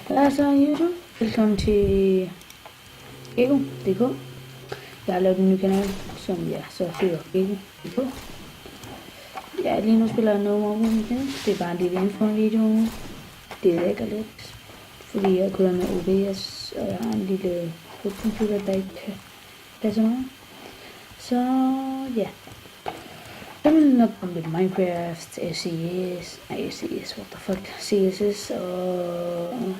Altså YouTube, velkommen til Ego.dk. Jeg har lavet en ny kanal, som så hedder Ego.dk. Ja, lige nu spiller jeg No More Women Here. Det er bare en lille info-video. Det lægger lidt, fordi jeg kører med OBS, og jeg har en lille computer, der ikke kan passe mig. Så ja. Jeg vil nok komme lidt Minecraft, SES, what the fuck, CSS og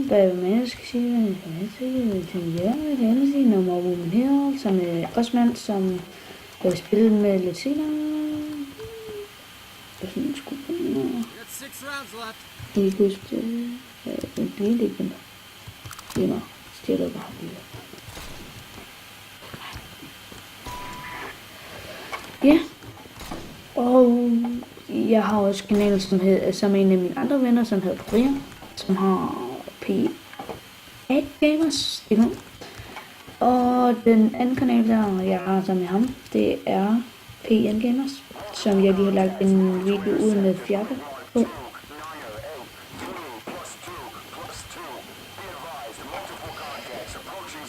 hvad man skal sige, jeg vil gerne sige No More Women Here, som er Osman, som jeg vil spille med lidt senere. Jeg synes, jeg skulle ikke huske det. Jeg bliver lidt igen. Det er nok, stjæler bare lige. Ja, og jeg har også kanal, som er en af mine andre venner, som hedder Brian, som har P8 Gamers. Og den anden kanal, der jeg har sammen med ham, det er PN Gamers, som jeg lige har lagt en video ud med fjerde på.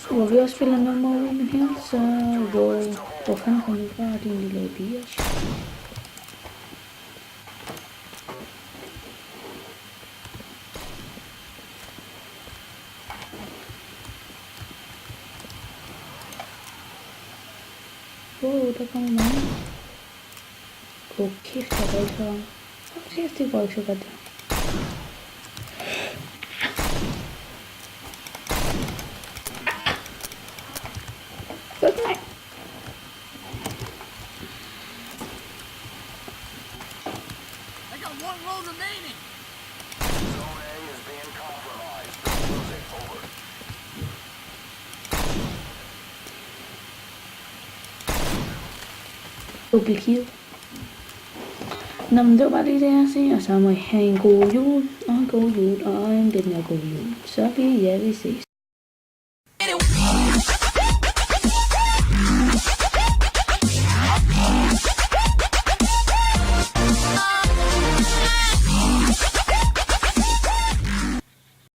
Hvor vi også spiller No More Women Here, så hvor fanden kommer vi fra, din lille bias? Wow, der kommer mange. Åh, kæft, der går ikke så. Åh, kæft, det går ikke så godt der. Double kill. Nå, men det var bare lige det, jeg siger, og så må I have en god jul, og en god jul, og en lidt mere god jul. Så vi ses.